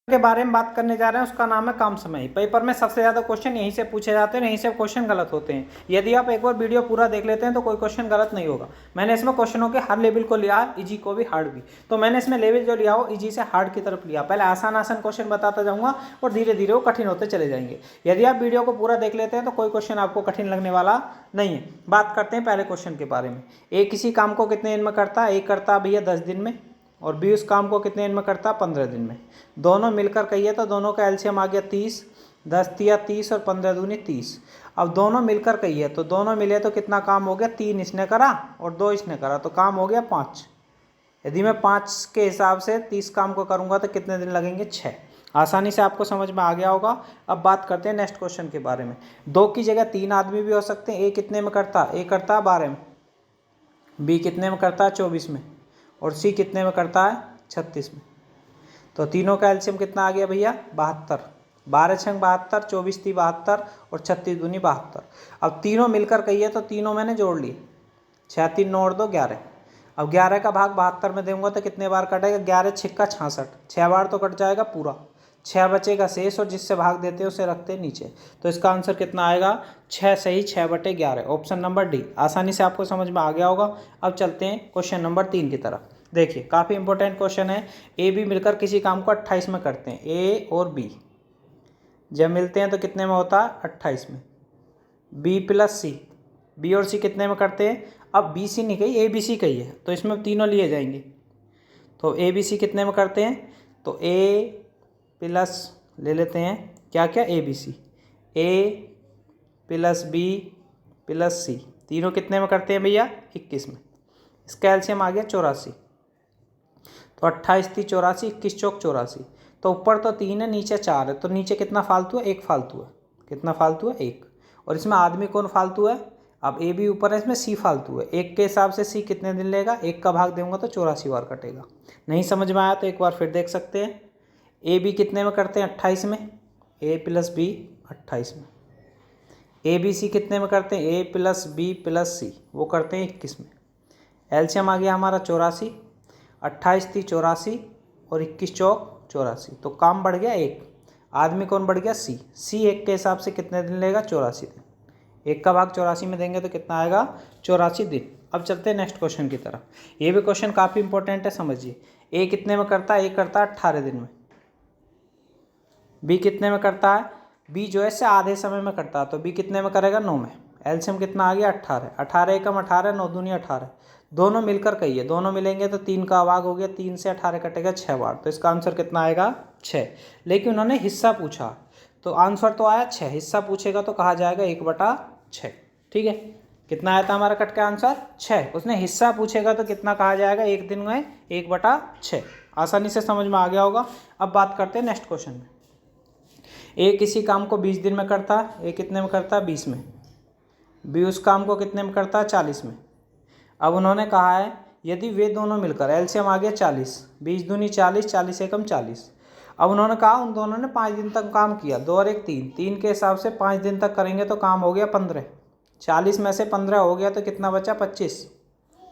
के बारे में बात करने जा रहे हैं, उसका नाम है काम समय। पेपर में सबसे ज़्यादा क्वेश्चन यहीं से पूछे जाते हैं, यहीं से क्वेश्चन गलत होते हैं। यदि आप एक बार वीडियो पूरा देख लेते हैं तो कोई क्वेश्चन गलत नहीं होगा। मैंने इसमें क्वेश्चनों के हर लेवल को लिया, इजी को भी हार्ड भी। तो मैंने इसमें लेवल जो लिया हो इजी से हार्ड की तरफ लिया। पहले आसान आसान क्वेश्चन बताता जाऊँगा और धीरे धीरे वो कठिन होते चले जाएंगे। यदि आप वीडियो को पूरा देख लेते हैं तो कोई क्वेश्चन आपको कठिन लगने वाला नहीं है। बात करते हैं पहले क्वेश्चन के बारे में। ए किसी काम को कितने दिन में करता है? ए करता है भैया 10 दिन में, और बी उस काम को कितने दिन में करता है? 15 दिन में। दोनों मिलकर कहिए तो दोनों का एलसीएम आ गया 30, 10 तिया 30 और 15 दूनी 30। अब दोनों मिलकर कहिए तो दोनों मिले तो कितना काम हो गया? 3 इसने करा और 2 इसने करा, तो काम हो गया 5। यदि मैं 5 के हिसाब से 30 काम को करूँगा तो कितने दिन लगेंगे? 6। आसानी से आपको समझ में आ गया होगा। अब बात करते हैं नेक्स्ट क्वेश्चन के बारे में। 2 की जगह 3 आदमी भी हो सकते हैं। ए कितने में करता है? ए करता है 12 में, बी कितने में करता है? 24 में, और सी कितने में करता है? 36 में। तो तीनों का एलसीएम कितना आ गया भैया? 72। 12 छंग 72, 24 थी 72 और 36 दूनी 72। अब तीनों मिलकर कहिए तो तीनों मैंने जोड़ लिए। 6 3 9 और 2 11। अब 11 का भाग 72 में दूंगा तो कितने बार कटेगा? 11 छिक्का 66, 6 बार तो कट जाएगा पूरा। 6 बचेगा शेष, और जिससे भाग देते हैं उसे रखते हैं नीचे। तो इसका आंसर कितना आएगा? 6 सही 6/11, ऑप्शन नंबर डी। आसानी से आपको समझ में आ गया होगा। अब चलते हैं क्वेश्चन नंबर 3 की तरफ। देखिए काफ़ी इंपॉर्टेंट क्वेश्चन है। ए बी मिलकर किसी काम को 28 में करते हैं। ए और बी जब मिलते हैं तो कितने में होता है? 28 में। बी प्लस सी, बी और सी कितने में करते हैं? अब बी सी नहीं कही, ए बी सी कही है, तो इसमें तीनों लिए जाएंगे। तो ए बी सी कितने में करते हैं? तो ए प्लस ले लेते हैं क्या क्या? A B C. A plus B plus C तीनों कितने में करते हैं भैया? 21 में। इसका एलसीएम आ गया 84। तो 28 थी 84, 21 चौक 84। तो ऊपर तो 3 है, नीचे 4 है, तो नीचे कितना फालतू है? 1 फालतू है। कितना फालतू है? 1। और इसमें आदमी कौन फालतू है? अब ए भी ऊपर है, इसमें सी फालतू है। 1 के हिसाब से सी कितने दिन लेगा? 1 का भाग दूंगा तो 84 बार कटेगा। नहीं समझ में आया तो एक बार फिर देख सकते हैं। ए बी कितने में करते हैं? 28 में। ए प्लस बी 28 में। ए बी सी कितने में करते हैं? ए प्लस बी प्लस सी वो करते हैं 21 में। एलसीएम आ गया हमारा 84। 28 थी 84 और 21 चौक 84, तो काम बढ़ गया 1। आदमी कौन बढ़ गया? सी। सी 1 के हिसाब से कितने दिन लेगा? 84 दिन। 1 का भाग 84 में देंगे तो कितना आएगा? 84 दिन। अब चलते हैं नेक्स्ट क्वेश्चन की तरफ। ये भी क्वेश्चन काफ़ी इंपॉर्टेंट है, समझिए। ए कितने में करता है? ए करता है 18 दिन में। बी कितने में करता है? बी जो है इससे आधे समय में करता है, तो बी कितने में करेगा? 9 में। एलसीएम कितना आ गया? 18। 18 एकम 18, 9 दूनी 18। दोनों मिलकर कहिए, दोनों मिलेंगे तो 3 का भाग हो गया, 3 से 18 कटेगा 6 बार, तो इसका आंसर कितना आएगा? 6। लेकिन उन्होंने हिस्सा पूछा तो आंसर तो आया 6, हिस्सा पूछेगा तो कहा जाएगा 1/6। ठीक है, कितना आया था हमारा कट का आंसर? 6। उसने हिस्सा पूछेगा तो कितना कहा जाएगा? 1 दिन में 1/6। आसानी से समझ में आ गया होगा। अब बात करते हैं नेक्स्ट क्वेश्चन में। ए किसी काम को 20 दिन में करता है। ए कितने में करता है? 20 में। बी उस काम को कितने में करता है? 40 में। अब उन्होंने कहा है यदि वे दोनों मिलकर, एलसीएम आ गया 40, 20 दूनी 40, 40 एकम 40। अब उन्होंने कहा उन दोनों ने 5 दिन तक काम किया। 2 और 1 3, 3 के हिसाब से 5 दिन तक करेंगे तो काम हो गया 15। 40 में से 15 हो गया तो कितना बचा? 25।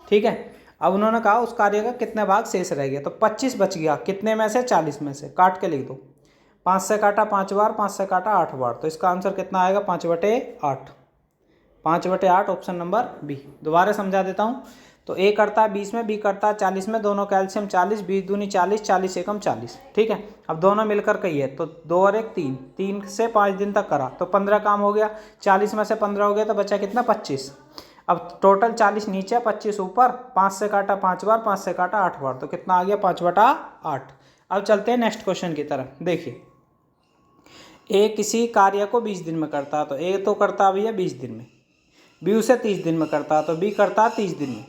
ठीक है, अब उन्होंने कहा उस कार्य का कितने भाग शेष रह गया, तो 25 बच गया। कितने में से? 40 में से। काट के लिख दो। 5 से काटा 5 बार, 5 से काटा 8 बार, तो इसका आंसर कितना आएगा? 5/8। 5/8 ऑप्शन नंबर बी। दोबारा समझा देता हूँ। तो ए करता है 20 में, बी करता है 40 में, दोनों का एलसीएम 40, 20 दूनी 40, 40 एकम 40। ठीक है, अब दोनों मिलकर कहिए तो 2 और 1 3, 3 से 5 दिन तक करा तो 15 काम हो गया। 40 में से 15 हो गया तो बचा कितना? 25। अब टोटल 40 नीचे 25 ऊपर, 5 से काटा 5 बार, 5 से काटा 8 बार, तो कितना आ गया? 5/8। अब चलते हैं नेक्स्ट क्वेश्चन की तरफ। देखिए ए किसी कार्य को 20 दिन में करता है, तो ए तो करता है भैया 20 दिन में। बी उसे 30 दिन में करता है, तो बी करता है 30 दिन में।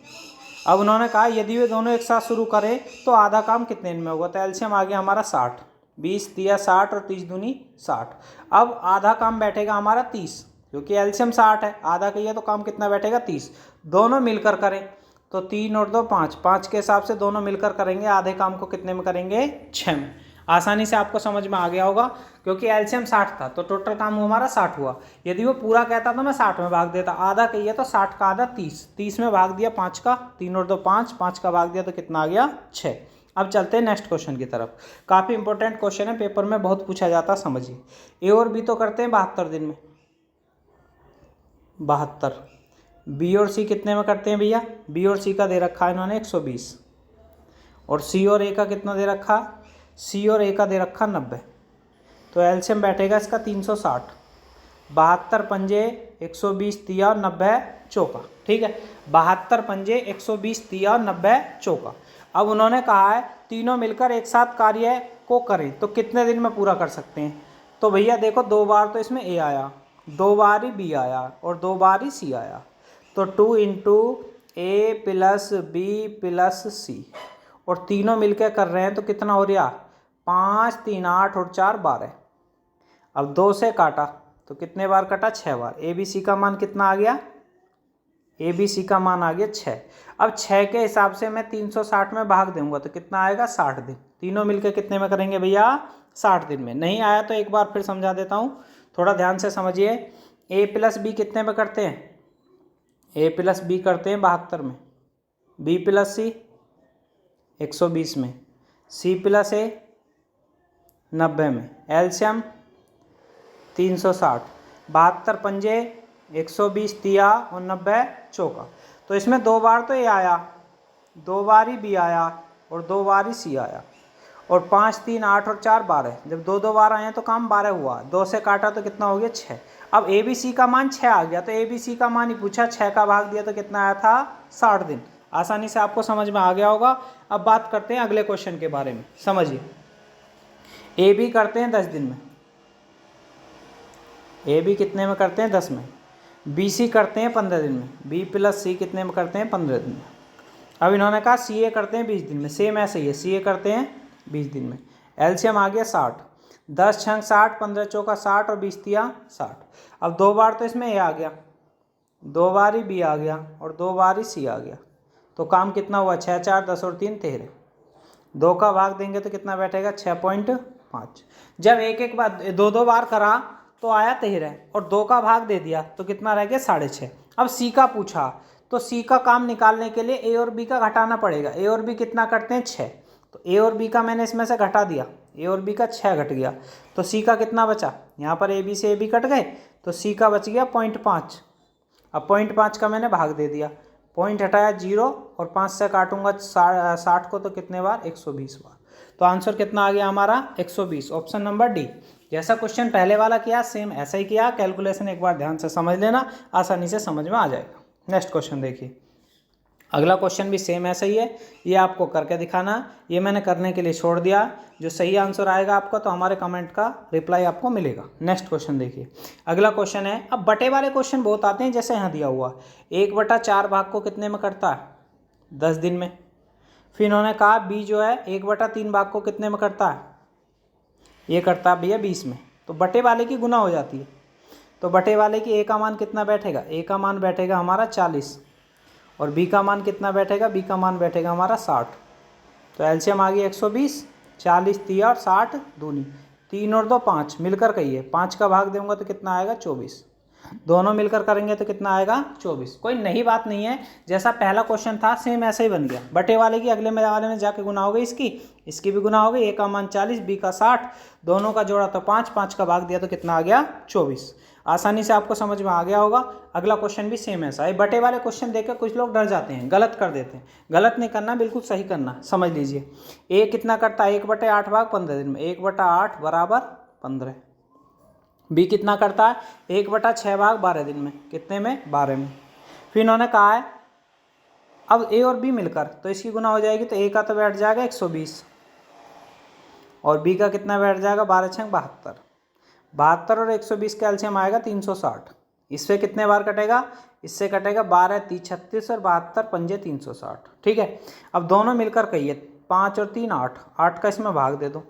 अब उन्होंने कहा यदि वे दोनों एक साथ शुरू करें तो आधा काम कितने दिन में होगा, तो एलसीएम आ गया हमारा 60। 20 दिया 60 और 30 दूनी 60। अब आधा काम बैठेगा हमारा 30, क्योंकि एलसीएम 60 है, आधा कहिए तो काम कितना बैठेगा? 30। दोनों मिलकर करें तो 3 और 2 5, 5 के हिसाब से दोनों मिलकर करेंगे। आधे काम को कितने में करेंगे? 6 में। आसानी से आपको समझ में आ गया होगा, क्योंकि एलसीएम 60 था तो टोटल काम हमारा 60 हुआ। यदि वो पूरा कहता तो मैं 60 में भाग देता। आधा कहिए तो 60 का आधा 30, 30 में भाग दिया 5 का, 3 और 2 5, 5 का भाग दिया तो कितना आ गया? 6। अब चलते हैं नेक्स्ट क्वेश्चन की तरफ। काफ़ी इंपॉर्टेंट क्वेश्चन है, पेपर में बहुत पूछा जाता है, समझिए। ए और बी तो करते हैं 72 दिन में, 72। बी और सी कितने में करते हैं भैया? बी और सी का दे रखा है इन्होंने 120, और सी और ए का कितना दे रखा? सी और ए का दे रखा 90। तो एलसीएम बैठेगा इसका 360। 72 पंजे 120 तिया और 90 चौका, ठीक है। 72 पंजे 120 तिया और 90 चौका। अब उन्होंने कहा है तीनों मिलकर एक साथ कार्य को करें तो कितने दिन में पूरा कर सकते हैं? तो भैया देखो, 2 बार तो इसमें ए आया, 2 बार ही बी आया और 2 बार ही सी आया। तो 2 इंटू ए प्लस बी प्लस सी, और तीनों मिलकर कर रहे हैं तो कितना हो रहा? 5 3 8 और 4 12। अब 2 से काटा तो कितने बार कटा? 6 बार। ए बी सी का मान कितना आ गया? ए बी सी का मान आ गया 6। अब 6 के हिसाब से मैं 360 में भाग दूंगा तो कितना आएगा? 60 दिन। तीनों मिलकर कितने में करेंगे भैया? 60 दिन में। नहीं आया तो एक बार फिर समझा देता हूँ, थोड़ा ध्यान से समझिए। ए प्लस बी कितने में करते हैं? ए प्लस बी करते हैं 72 में, बी प्लस सी 120 में, सी प्लस ए 90 में। एलसीएम 360। 72 पंजे 120 तिया और 90 चौका। तो इसमें 2 बार तो ए आया, 2 बार ही बी आया और 2 बार ही सी आया, और 5 3 8 और 4 12। जब 2 2 बार आए तो काम 12 हुआ। 2 से काटा तो कितना हो गया? 6। अब ए बी सी का मान 6 आ गया, तो ए बी सी का मान ही पूछा, 6 का भाग दिया तो कितना आया था? 60 दिन। आसानी से आपको समझ में आ गया होगा। अब बात करते हैं अगले क्वेश्चन के बारे में, समझिए। ए बी करते हैं 10 दिन में, ए बी कितने में करते हैं? 10 में। बी सी करते हैं 15 दिन में, बी प्लस सी कितने में करते हैं? 15 दिन में। अब इन्होंने कहा सी ए करते हैं 20 दिन में, सेम ऐसे ही है, सी ए करते हैं 20 दिन में। एलसीएम आ गया 60। 10 छंग 60, 15 चौका 60 और 20 तिया 60। अब 2 बार तो इसमें ए आ गया, 2 बार ही बी आ गया और 2 बार ही सी आ गया। तो काम कितना हुआ? 6 4 10 और 3 13। 2 का भाग देंगे तो कितना बैठेगा? 6.5। जब एक एक बार 2 बार करा तो आया 13, और 2 का भाग दे दिया तो कितना रह गया? 6.5। अब सी का पूछा तो सी का काम निकालने के लिए ए और बी का घटाना पड़ेगा। ए और बी कितना करते हैं? 6। तो ए और बी का मैंने इसमें से घटा दिया, ए और बी का 6 घट गया, तो सी का कितना बचा? यहाँ पर ए बी से ए बी कट गए तो सी का बच गया 0.5। अब 0.5 का मैंने भाग दे दिया, पॉइंट हटाया 0, और 5 से काटूंगा 60 को तो कितने बार? 120 बार। तो आंसर कितना आ गया हमारा? 120, ऑप्शन नंबर डी। जैसा क्वेश्चन पहले वाला किया सेम ऐसा ही किया। कैलकुलेशन एक बार ध्यान से समझ लेना, आसानी से समझ में आ जाएगा। नेक्स्ट क्वेश्चन देखिए। अगला क्वेश्चन भी सेम ऐसा ही है, ये आपको करके दिखाना। ये मैंने करने के लिए छोड़ दिया, जो सही आंसर आएगा आपका तो हमारे कमेंट का रिप्लाई आपको मिलेगा। नेक्स्ट क्वेश्चन देखिए। अगला क्वेश्चन है, अब बटे वाले क्वेश्चन बहुत आते हैं, जैसे यहाँ दिया हुआ 1/4 भाग को कितने में करता है? 10 दिन में। फिर इन्होंने कहा बी जो है 1/3 भाग को कितने में करता है? ये करता है भैया 20 में। तो बटे वाले की गुना हो जाती है, तो बटे वाले की ए का मान कितना बैठेगा? ए का मान बैठेगा हमारा 40, और बी का मान कितना बैठेगा? बी का मान बैठेगा हमारा 60। तो एलसीएम आ गया 120। 40 तिया और 60 दूनी, 3 और 2 5, मिलकर कहिए 5 का भाग दूंगा तो कितना आएगा? 24। दोनों मिलकर करेंगे तो कितना आएगा? 24। कोई नई बात नहीं है, जैसा पहला क्वेश्चन था सेम ऐसे ही बन गया। बटे वाले की अगले वाले में जाके गुना हो गई, इसकी भी गुना हो गई। ए का मान 40, बी का 60, दोनों का जोड़ा तो 5, 5 का भाग दिया तो कितना आ गया? 24। आसानी से आपको समझ में आ गया होगा। अगला क्वेश्चन भी सेम ऐसा है। बटे वाले क्वेश्चन देखकर कुछ लोग डर जाते हैं, गलत कर देते हैं। गलत नहीं करना, बिल्कुल सही करना। समझ लीजिए, ए कितना करता है? 1/8 भाग 15 दिन में, 1/8 बराबर 15। बी कितना करता है? 1/6 भाग 12 दिन में, कितने में? 12 में। फिर इन्होंने कहा है अब ए और बी मिलकर तो इसकी गुना हो जाएगी, तो ए का तो बैठ जाएगा 120, और बी का कितना बैठ जाएगा? 12 छंग 72। 72 और 120 का एलसीएम आएगा 360। इससे कितने बार कटेगा? इससे कटेगा 12 3 36 और 72 पंजे 360। ठीक है। अब दोनों मिलकर कहिए 5 और 3 8, 8 का इसमें भाग दे दो,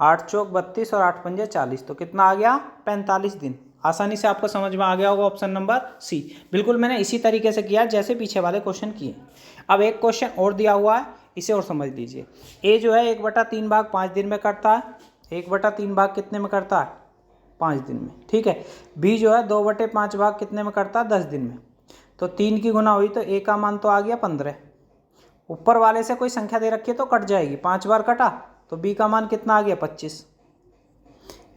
8 चौक 32 और 8 पंजे 40, तो कितना आ गया? 45 दिन। आसानी से आपको समझ में आ गया होगा, ऑप्शन नंबर सी। बिल्कुल मैंने इसी तरीके से किया जैसे पीछे वाले क्वेश्चन किए। अब एक क्वेश्चन और दिया हुआ है, इसे और समझ लीजिए। ए जो है 1/3 भाग 5 दिन में करता है। 1/3 भाग कितने में करता है? 5 दिन में। ठीक है। बी जो है 2/5 भाग कितने में करता है? 10 दिन में। तो 3 की गुना हुई तो ए का मान तो आ गया 15, ऊपर वाले से कोई संख्या दे रखी है तो कट जाएगी, 5 बार कटा तो b का मान कितना आ गया 25।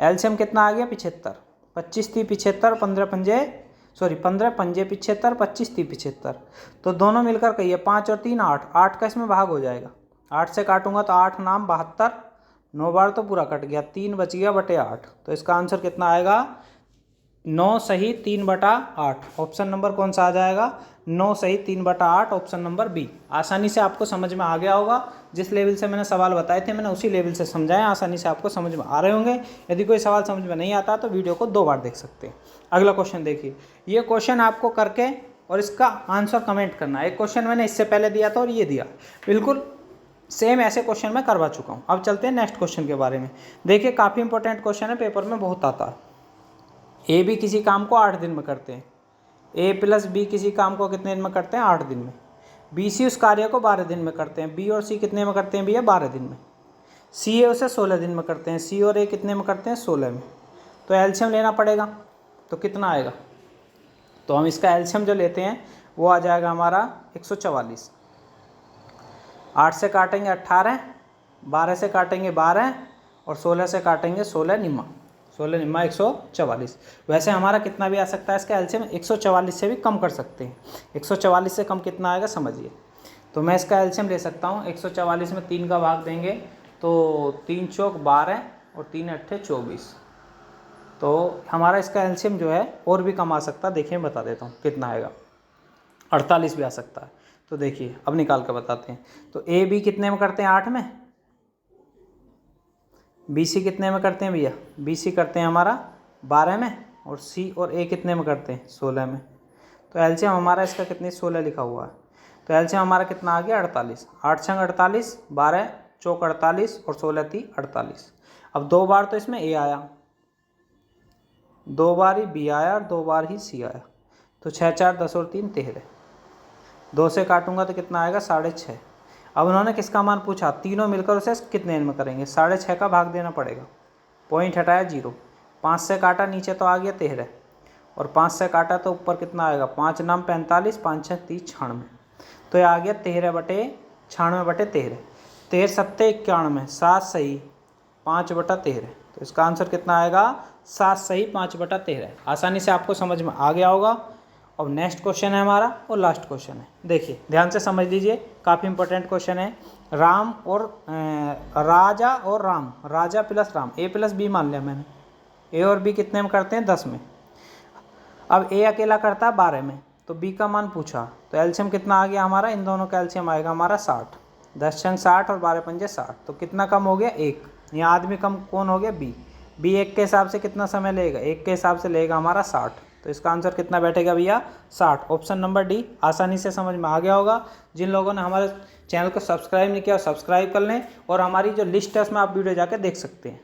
एलसीएम कितना आ गया 75। 25 3 75, 15 पंजे 75, 25 3 75। तो दोनों मिलकर कहिए 5 और 3 8, 8 का इसमें भाग हो जाएगा। 8 से काटूंगा तो 8 नाम 72, 9 बार तो पूरा कट गया, 3 बच गया बटे 8। तो इसका आंसर कितना आएगा 9 सही 3/8। ऑप्शन नंबर कौन सा आ जाएगा 9 सही 3/8, ऑप्शन नंबर बी। आसानी से आपको समझ में आ गया होगा। जिस लेवल से मैंने सवाल बताए थे मैंने उसी लेवल से समझाया, आसानी से आपको समझ में आ रहे होंगे। यदि कोई सवाल समझ में नहीं आता तो वीडियो को 2 बार देख सकते हैं। अगला क्वेश्चन देखिए, ये क्वेश्चन आपको करके और इसका आंसर कमेंट करना है। एक क्वेश्चन मैंने इससे पहले दिया था और ये दिया, बिल्कुल सेम ऐसे क्वेश्चन मैं करवा चुका हूँ। अब चलते हैं नेक्स्ट क्वेश्चन के बारे में। देखिए काफ़ी इंपॉर्टेंट क्वेश्चन है, पेपर में बहुत आता है। ए बी किसी काम को 8 दिन में करते हैं। ए प्लस बी किसी काम को कितने दिन में करते हैं 8 दिन में। बी सी उस कार्य को 12 दिन में करते हैं। बी और सी कितने में करते हैं भैया 12 दिन में। सी ए उसे 16 दिन में करते हैं। सी और ए कितने में करते हैं 16 में। तो एलसीएम लेना पड़ेगा, तो कितना आएगा, तो हम इसका एलसीएम जो लेते हैं वो आ जाएगा हमारा 144। 8 से काटेंगे 18, 12 से काटेंगे 12 और 16 से काटेंगे 16 निम्मा 144। वैसे हमारा कितना भी आ सकता है इसका एलसीएम, 144 से भी कम कर सकते हैं। 144 से कम कितना आएगा समझिए। तो मैं इसका एलसीएम ले सकता हूँ, 144 में 3 का भाग देंगे तो 3 चौक 12 और 3 अट्ठे 24। तो हमारा इसका एलसीएम जो है और भी कम आ सकता है। देखिए बता देता हूँ कितना आएगा, 48 भी आ सकता है। तो देखिए अब निकाल कर बताते हैं। तो ए बी कितने में करते हैं 8 में, बी सी कितने में करते हैं भैया, बी सी करते हैं हमारा 12 में और सी और ए कितने में करते हैं 16 में। तो एलसीएम हमारा इसका कितनी 16 लिखा हुआ है। तो एलसीएम हमारा कितना आ गया 48। 8 छंग 48, 12 चौक 48 और 16 ती 48। अब 2 बार तो इसमें ए आया, 2 बार ही बी आया और 2 बार ही सी आया। तो 6 4 10 और 3 13। 2 से काटूंगा तो कितना आएगा 6.5। अब उन्होंने किसका मान पूछा, तीनों मिलकर उसे कितने दिन में करेंगे, 6.5 का भाग देना पड़ेगा। पॉइंट हटाया 0। 5 से काटा नीचे तो आ गया 13 और 5 से काटा तो ऊपर कितना आएगा 5 नाम 45, 5 6 30 96। तो ये आ गया 13/96/13। 13 सत्ते 91, 7 सही 5/13। तो इसका आंसर कितना आएगा 7 सही 5/13। आसानी से आपको समझ में आ गया होगा। अब नेक्स्ट क्वेश्चन है हमारा और लास्ट क्वेश्चन है। देखिए ध्यान से समझ लीजिए, काफ़ी इंपॉर्टेंट क्वेश्चन है। राम और राजा और राम, राजा प्लस राम, ए प्लस बी मान लिया मैंने। ए और बी कितने में करते हैं 10 में। अब ए अकेला करता है 12 में, तो बी का मान पूछा। तो एलसीएम कितना आ गया हमारा, इन दोनों का एलसीएम आएगा हमारा 60। 10 छंग 60 और 12 पंजे 60। तो कितना कम हो गया 1। यहाँ आदमी कम कौन हो गया बी। बी 1 के हिसाब से कितना समय लेगा, 1 के हिसाब से लेगा हमारा 60। तो इसका आंसर कितना बैठेगा भैया 60। Option number D. आसानी से समझ में आ गया होगा। जिन लोगों ने हमारे चैनल को सब्सक्राइब नहीं किया सब्सक्राइब कर लें और हमारी जो लिस्ट है उसमें आप वीडियो जाकर देख सकते हैं।